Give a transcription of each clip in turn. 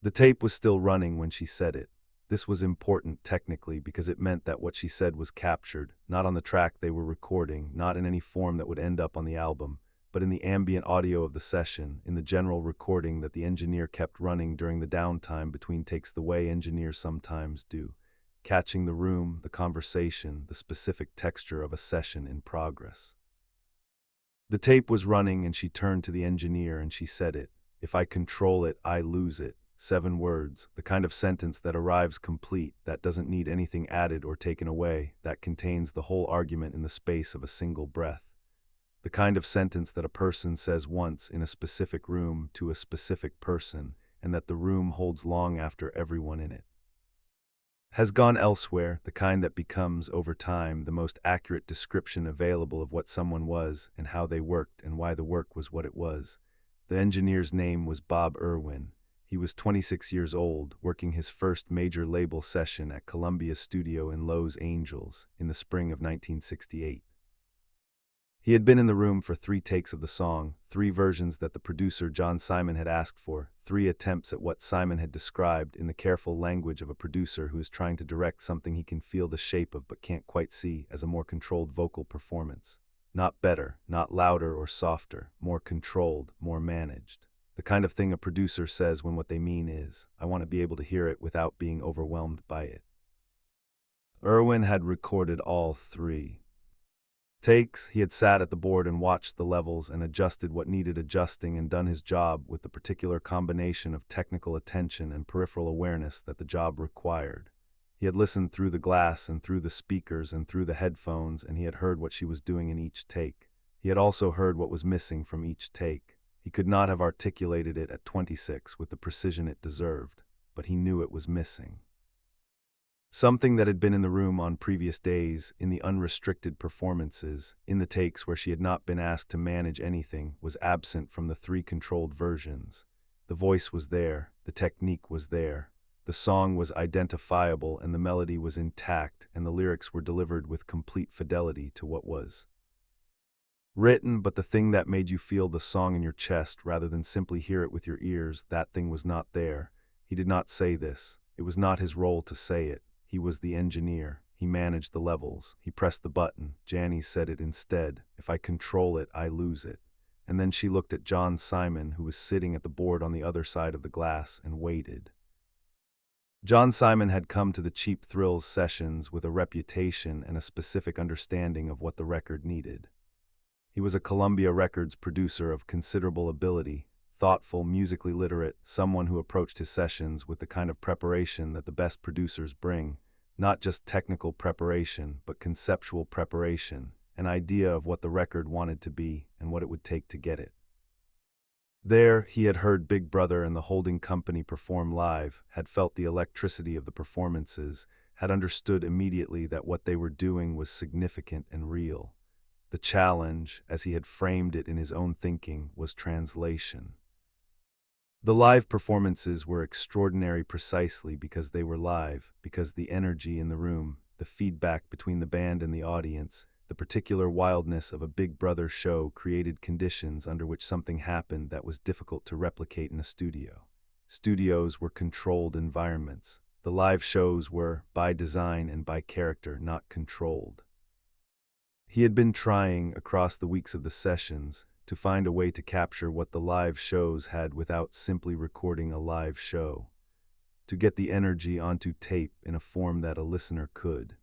The tape was still running when she said it. This was important technically because it meant that what she said was captured, not on the track they were recording, not in any form that would end up on the album, but in the ambient audio of the session, in the general recording that the engineer kept running during the downtime between takes the way engineers sometimes do, catching the room, the conversation, the specific texture of a session in progress. The tape was running and she turned to the engineer and she said it. If I control it, I lose it. 7 words, the kind of sentence that arrives complete, that doesn't need anything added or taken away, that contains the whole argument in the space of a single breath. The kind of sentence that a person says once in a specific room to a specific person, and that the room holds long after everyone in it has gone elsewhere, the kind that becomes, over time, the most accurate description available of what someone was and how they worked and why the work was what it was. The engineer's name was Bob Irwin. He was 26 years old, working his first major label session at Columbia's studio in Los Angeles in the spring of 1968. He had been in the room for 3 takes of the song, 3 versions that the producer John Simon had asked for, 3 attempts at what Simon had described in the careful language of a producer who is trying to direct something he can feel the shape of but can't quite see, as a more controlled vocal performance. Not better, not louder or softer, more controlled, more managed. The kind of thing a producer says when what they mean is, I want to be able to hear it without being overwhelmed by it. Irwin had recorded all 3 takes. He had sat at the board and watched the levels and adjusted what needed adjusting and done his job with the particular combination of technical attention and peripheral awareness that the job required. He had listened through the glass and through the speakers and through the headphones, and he had heard what she was doing in each take. He had also heard what was missing from each take. He could not have articulated it at 26 with the precision it deserved, but he knew it was missing. Something that had been in the room on previous days, in the unrestricted performances, in the takes where she had not been asked to manage anything, was absent from the 3 controlled versions. The voice was there, the technique was there, the song was identifiable and the melody was intact, and the lyrics were delivered with complete fidelity to what was written, but the thing that made you feel the song in your chest rather than simply hear it with your ears, that thing was not there. He did not say this. It was not his role to say it. He was the engineer. He managed the levels. He pressed the button. Janis said it instead. If I control it, I lose it. And then she looked at John Simon, who was sitting at the board on the other side of the glass, and waited. John Simon had come to the Cheap Thrills sessions with a reputation and a specific understanding of what the record needed. He was a Columbia Records producer of considerable ability, thoughtful, musically literate, someone who approached his sessions with the kind of preparation that the best producers bring, not just technical preparation, but conceptual preparation, an idea of what the record wanted to be and what it would take to get it. There, he had heard Big Brother and the holding company perform live, had felt the electricity of the performances, had understood immediately that what they were doing was significant and real. The challenge, as he had framed it in his own thinking, was translation. The live performances were extraordinary precisely because they were live, because the energy in the room, the feedback between the band and the audience, the particular wildness of a Big Brother show created conditions under which something happened that was difficult to replicate in a studio. Studios were controlled environments. The live shows were, by design and by character, not controlled. He had been trying, across the weeks of the sessions, to find a way to capture what the live shows had without simply recording a live show, to get the energy onto tape in a form that a listener could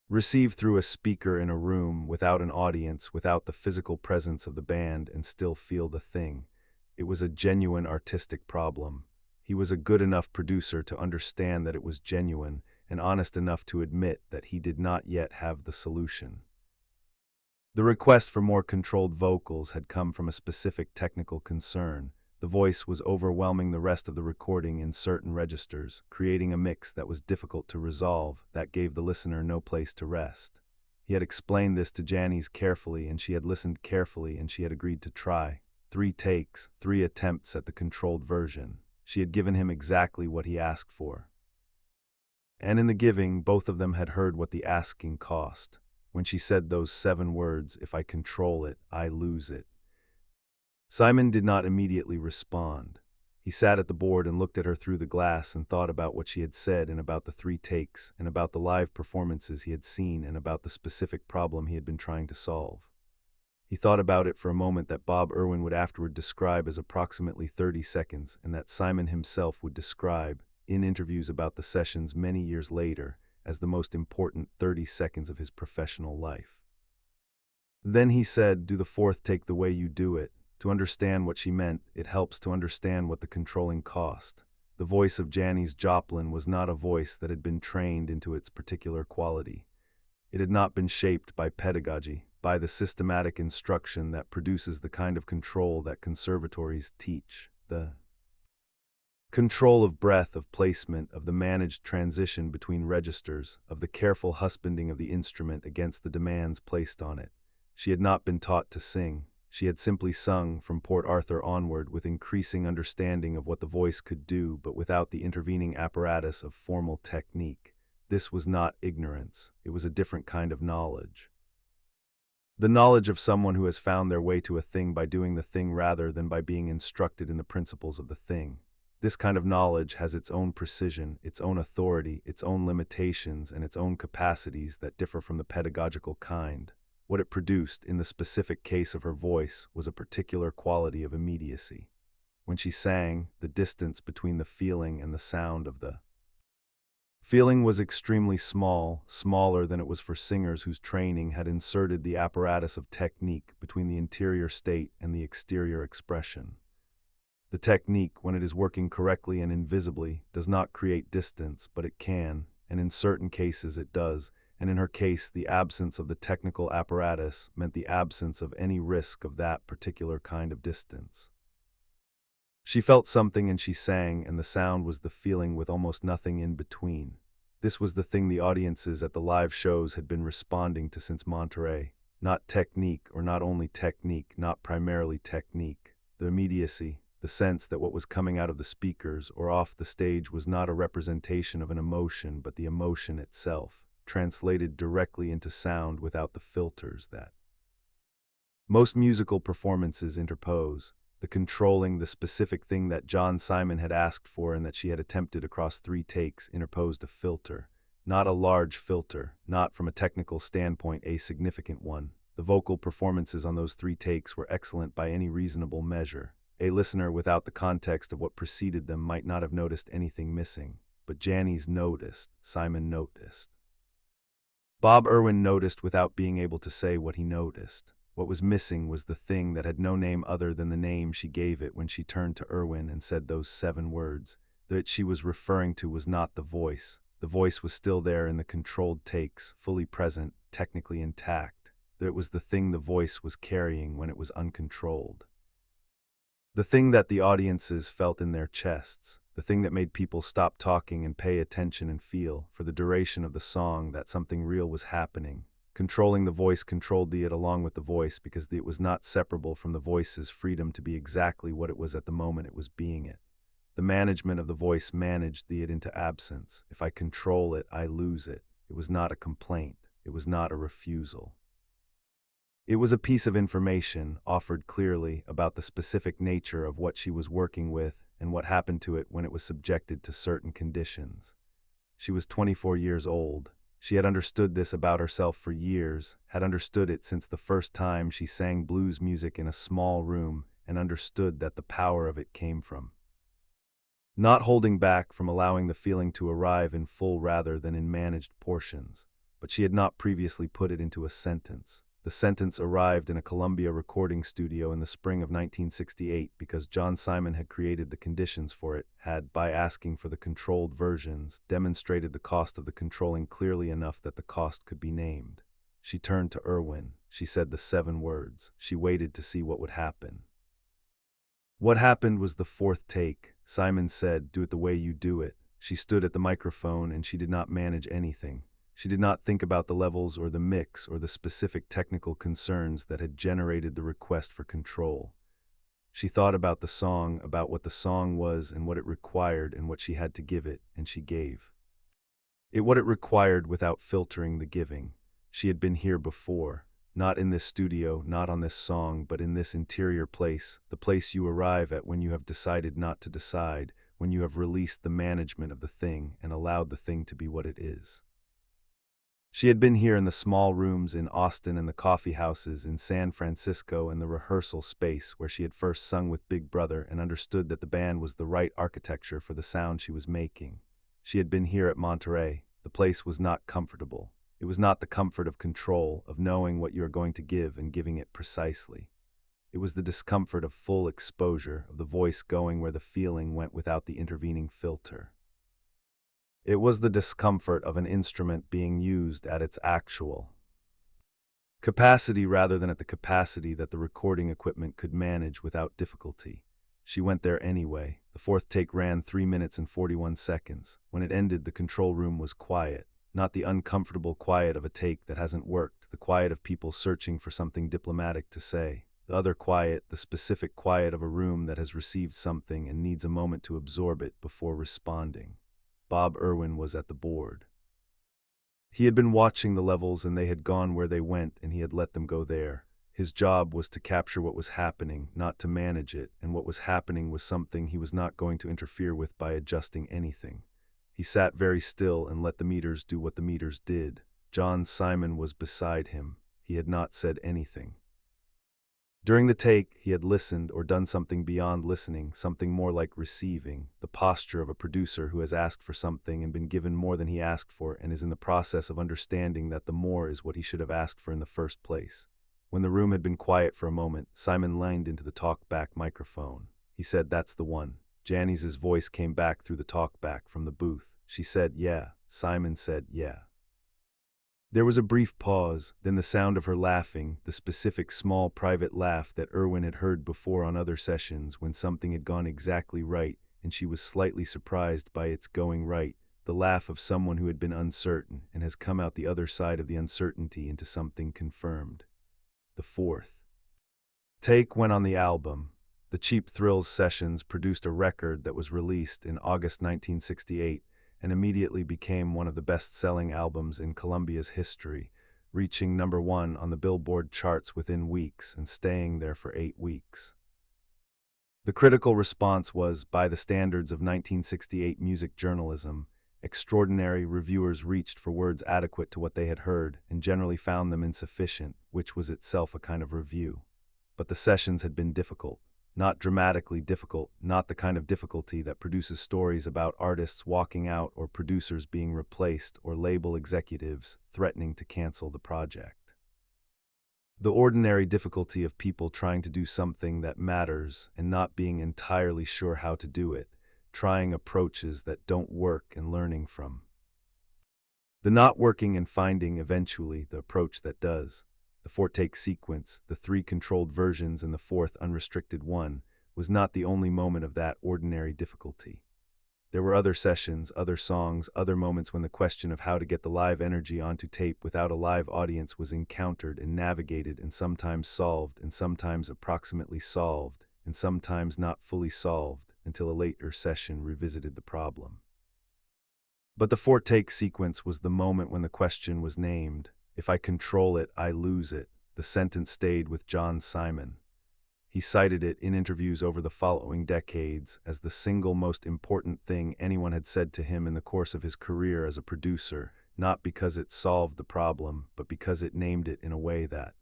receive through a speaker in a room without an audience, without the physical presence of the band, and still feel the thing. It was a genuine artistic problem. He was a good enough producer to understand that it was genuine, and honest enough to admit that he did not yet have the solution. The request for more controlled vocals had come from a specific technical concern. The voice was overwhelming the rest of the recording in certain registers, creating a mix that was difficult to resolve, that gave the listener no place to rest. He had explained this to Janis carefully, and she had listened carefully, and she had agreed to try. 3 takes, 3 attempts at the controlled version. She had given him exactly what he asked for. And in the giving, both of them had heard what the asking cost. When she said those 7 words, if I control it, I lose it. Simon did not immediately respond. He sat at the board and looked at her through the glass and thought about what she had said and about the 3 takes and about the live performances he had seen and about the specific problem he had been trying to solve. He thought about it for a moment that Bob Irwin would afterward describe as approximately 30 seconds and that Simon himself would describe, in interviews about the sessions many years later, as the most important 30 seconds of his professional life. Then he said, "Do the 4th take the way you do it." To understand what she meant, it helps to understand what the controlling cost. The voice of Janis Joplin was not a voice that had been trained into its particular quality. It had not been shaped by pedagogy, by the systematic instruction that produces the kind of control that conservatories teach. The control of breath, of placement, of the managed transition between registers, of the careful husbanding of the instrument against the demands placed on it. She had not been taught to sing. She had simply sung from Port Arthur onward with increasing understanding of what the voice could do, but without the intervening apparatus of formal technique. This was not ignorance. It was a different kind of knowledge. The knowledge of someone who has found their way to a thing by doing the thing rather than by being instructed in the principles of the thing. This kind of knowledge has its own precision, its own authority, its own limitations, and its own capacities that differ from the pedagogical kind. What it produced, in the specific case of her voice, was a particular quality of immediacy. When she sang, the distance between the feeling and the sound of the feeling was extremely small, smaller than it was for singers whose training had inserted the apparatus of technique between the interior state and the exterior expression. The technique, when it is working correctly and invisibly, does not create distance, but it can, and in certain cases it does, and in her case the absence of the technical apparatus meant the absence of any risk of that particular kind of distance. She felt something and she sang, and the sound was the feeling with almost nothing in between. This was the thing the audiences at the live shows had been responding to since Monterey. Not technique, or not only technique, not primarily technique. The immediacy, the sense that what was coming out of the speakers or off the stage was not a representation of an emotion, but the emotion itself, translated directly into sound without the filters that most musical performances interpose. The controlling, the specific thing that John Simon had asked for and that she had attempted across 3 takes interposed a filter. Not a large filter, not from a technical standpoint a significant one. The vocal performances on those 3 takes were excellent by any reasonable measure. A listener without the context of what preceded them might not have noticed anything missing. But Janis noticed, Simon noticed. Bob Irwin noticed without being able to say what he noticed. What was missing was the thing that had no name other than the name she gave it when she turned to Irwin and said those 7 words. That she was referring to was not the voice. The voice was still there in the controlled takes, fully present, technically intact. That it was the thing the voice was carrying when it was uncontrolled. The thing that the audiences felt in their chests. The thing that made people stop talking and pay attention and feel, for the duration of the song, that something real was happening. Controlling the voice controlled the it along with the voice because it was not separable from the voice's freedom to be exactly what it was at the moment it was being it. The management of the voice managed the it into absence. If I control it, I lose it. It was not a complaint. It was not a refusal. It was a piece of information, offered clearly, about the specific nature of what she was working with and what happened to it when it was subjected to certain conditions. She was 24 years old. She had understood this about herself for years, had understood it since the first time she sang blues music in a small room, and understood that the power of it came from not holding back, from allowing the feeling to arrive in full rather than in managed portions. But she had not previously put it into a sentence. The sentence arrived in a Columbia recording studio in the spring of 1968 because John Simon had created the conditions for it, had, by asking for the controlled versions, demonstrated the cost of the controlling clearly enough that the cost could be named. She turned to Irwin. She said the 7 words. She waited to see what would happen. What happened was the 4th take. Simon said, "Do it the way you do it." She stood at the microphone and she did not manage anything. She did not think about the levels or the mix or the specific technical concerns that had generated the request for control. She thought about the song, about what the song was and what it required and what she had to give it, and she gave it what it required without filtering the giving. She had been here before. Not in this studio, not on this song, but in this interior place, the place you arrive at when you have decided not to decide, when you have released the management of the thing and allowed the thing to be what it is. She had been here in the small rooms in Austin and the coffee houses in San Francisco and the rehearsal space where she had first sung with Big Brother and understood that the band was the right architecture for the sound she was making. She had been here at Monterey. The place was not comfortable. It was not the comfort of control, of knowing what you are going to give and giving it precisely. It was the discomfort of full exposure, of the voice going where the feeling went without the intervening filter. It was the discomfort of an instrument being used at its actual capacity rather than at the capacity that the recording equipment could manage without difficulty. She went there anyway. The fourth take ran 3 minutes and 41 seconds. When it ended, the control room was quiet. Not the uncomfortable quiet of a take that hasn't worked, the quiet of people searching for something diplomatic to say. The other quiet, the specific quiet of a room that has received something and needs a moment to absorb it before responding. Bob Irwin was at the board. He had been watching the levels and they had gone where they went and he had let them go there. His job was to capture what was happening, not to manage it, and what was happening was something he was not going to interfere with by adjusting anything. He sat very still and let the meters do what the meters did. John Simon was beside him. He had not said anything. During the take, he had listened or done something beyond listening, something more like receiving, the posture of a producer who has asked for something and been given more than he asked for and is in the process of understanding that the more is what he should have asked for in the first place. When the room had been quiet for a moment, Simon leaned into the talkback microphone. He said, "That's the one." Janis's voice came back through the talkback from the booth. She said, "Yeah." Simon said, "Yeah." There was a brief pause, then the sound of her laughing, the specific small private laugh that Irwin had heard before on other sessions when something had gone exactly right and she was slightly surprised by its going right, the laugh of someone who had been uncertain and has come out the other side of the uncertainty into something confirmed. The fourth take went on the album. The Cheap Thrills sessions produced a record that was released in August 1968 and immediately became one of the best-selling albums in Colombia's history, reaching #1 on the Billboard charts within weeks and staying there for 8 weeks. The critical response was, by the standards of 1968 music journalism, extraordinary. Reviewers reached for words adequate to what they had heard and generally found them insufficient, which was itself a kind of review. But the sessions had been difficult. Not dramatically difficult, not the kind of difficulty that produces stories about artists walking out or producers being replaced or label executives threatening to cancel the project. The ordinary difficulty of people trying to do something that matters and not being entirely sure how to do it, trying approaches that don't work and learning from the not working and finding eventually the approach that does. The 4-take sequence, the 3 controlled versions and the 4th unrestricted one, was not the only moment of that ordinary difficulty. There were other sessions, other songs, other moments when the question of how to get the live energy onto tape without a live audience was encountered and navigated and sometimes solved and sometimes approximately solved and sometimes not fully solved until a later session revisited the problem. But the 4-take sequence was the moment when the question was named. If I control it, I lose it. The sentence stayed with John Simon. He cited it in interviews over the following decades as the single most important thing anyone had said to him in the course of his career as a producer, not because it solved the problem, but because it named it in a way that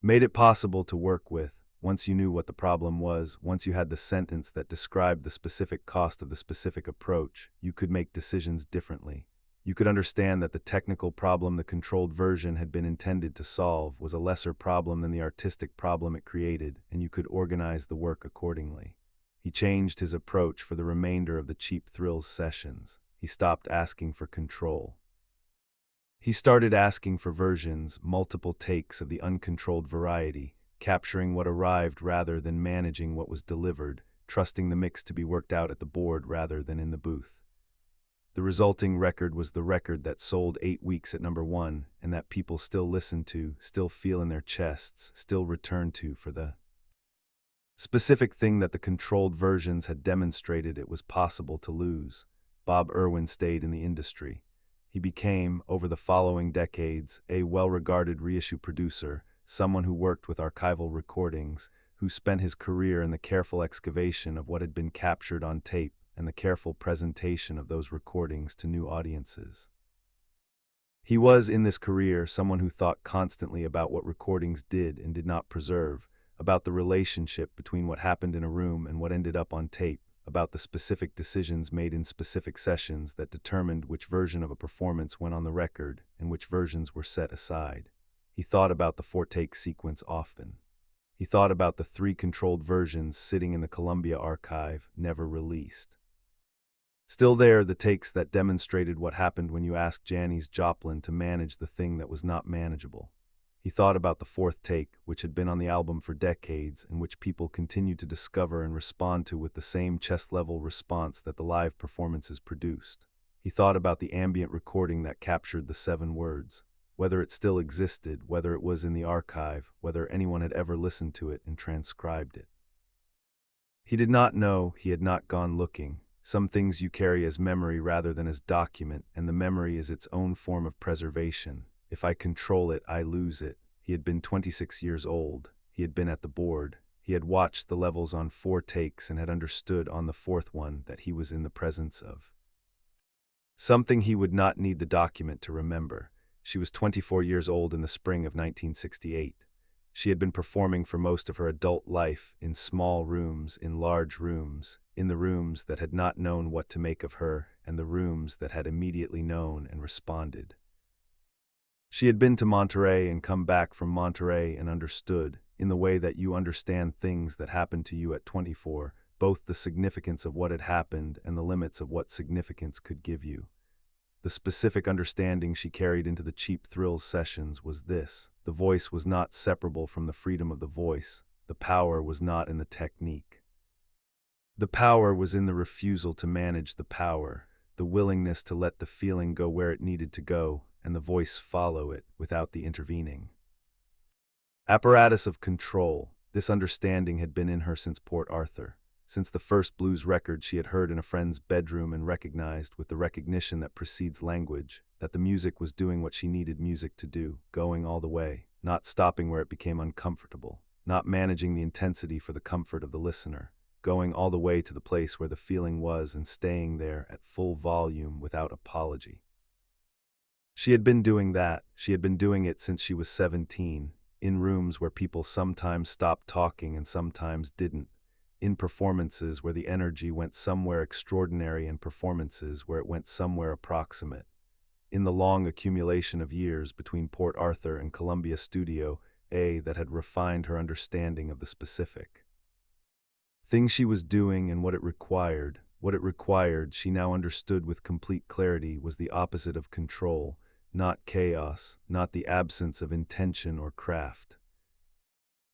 made it possible to work with. Once you knew what the problem was, once you had the sentence that described the specific cost of the specific approach, you could make decisions differently. You could understand that the technical problem the controlled version had been intended to solve was a lesser problem than the artistic problem it created, and you could organize the work accordingly. He changed his approach for the remainder of the Cheap Thrills sessions. He stopped asking for control. He started asking for versions, multiple takes of the uncontrolled variety, capturing what arrived rather than managing what was delivered, trusting the mix to be worked out at the board rather than in the booth. The resulting record was the record that sold 8 weeks at #1 and that people still listen to, still feel in their chests, still return to for the specific thing that the controlled versions had demonstrated it was possible to lose. Bob Irwin stayed in the industry. He became, over the following decades, a well-regarded reissue producer, someone who worked with archival recordings, who spent his career in the careful excavation of what had been captured on tape and the careful presentation of those recordings to new audiences. He was, in this career, someone who thought constantly about what recordings did and did not preserve, about the relationship between what happened in a room and what ended up on tape, about the specific decisions made in specific sessions that determined which version of a performance went on the record and which versions were set aside. He thought about the four-take sequence often. He thought about the 3 controlled versions sitting in the Columbia archive, never released. Still there, the takes that demonstrated what happened when you asked Janis Joplin to manage the thing that was not manageable. He thought about the 4th take, which had been on the album for decades and which people continued to discover and respond to with the same chest-level response that the live performances produced. He thought about the ambient recording that captured the 7 words, whether it still existed, whether it was in the archive, whether anyone had ever listened to it and transcribed it. He did not know, he had not gone looking. Some things you carry as memory rather than as document, and the memory is its own form of preservation. If I control it, I lose it. He had been 26 years old. He had been at the board. He had watched the levels on 4 takes and had understood on the 4th one that he was in the presence of something he would not need the document to remember. She was 24 years old in the spring of 1968. She had been performing for most of her adult life in small rooms, in large rooms, in the rooms that had not known what to make of her and the rooms that had immediately known and responded. She had been to Monterey and come back from Monterey and understood, in the way that you understand things that happened to you at 24, both the significance of what had happened and the limits of what significance could give you. The specific understanding she carried into the Cheap Thrills sessions was this: the voice was not separable from the freedom of the voice. The power was not in the technique. The power was in the refusal to manage the power, the willingness to let the feeling go where it needed to go, and the voice follow it without the intervening apparatus of control. This understanding had been in her since Port Arthur, since the first blues record she had heard in a friend's bedroom and recognized, with the recognition that precedes language, that the music was doing what she needed music to do, going all the way, not stopping where it became uncomfortable, not managing the intensity for the comfort of the listener, going all the way to the place where the feeling was and staying there at full volume without apology. She had been doing that. She had been doing it since she was 17, in rooms where people sometimes stopped talking and sometimes didn't, in performances where the energy went somewhere extraordinary and performances where it went somewhere approximate, in the long accumulation of years between Port Arthur and Columbia Studio A that had refined her understanding of the specific thing she was doing and what it required. What it required, she now understood with complete clarity, was the opposite of control, not chaos, not the absence of intention or craft.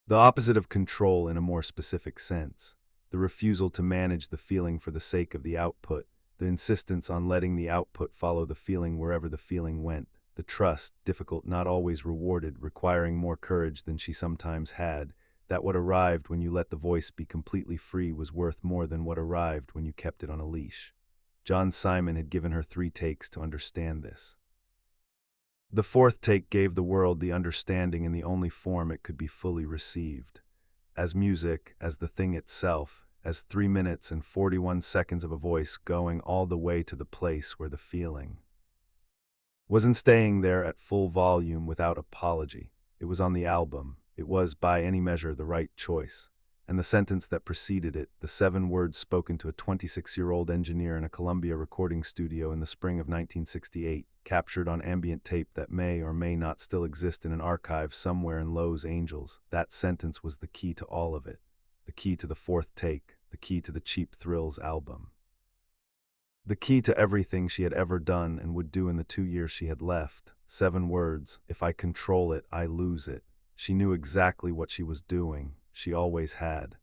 The opposite of control in a more specific sense, the refusal to manage the feeling for the sake of the output, the insistence on letting the output follow the feeling wherever the feeling went, the trust, difficult, not always rewarded, requiring more courage than she sometimes had, that what arrived when you let the voice be completely free was worth more than what arrived when you kept it on a leash. John Simon had given her 3 takes to understand this. The 4th take gave the world the understanding in the only form it could be fully received. As music, as the thing itself, as 3 minutes and 41 seconds of a voice going all the way to the place where the feeling wasn't staying there at full volume without apology. It was on the album. It was, by any measure, the right choice. And the sentence that preceded it, the 7 words spoken to a 26-year-old engineer in a Columbia recording studio in the spring of 1968, captured on ambient tape that may or may not still exist in an archive somewhere in Los Angeles, that sentence was the key to all of it, the key to the 4th take, the key to the Cheap Thrills album. The key to everything she had ever done and would do in the 2 years she had left. 7 words: if I control it, I lose it. She knew exactly what she was doing. She always had.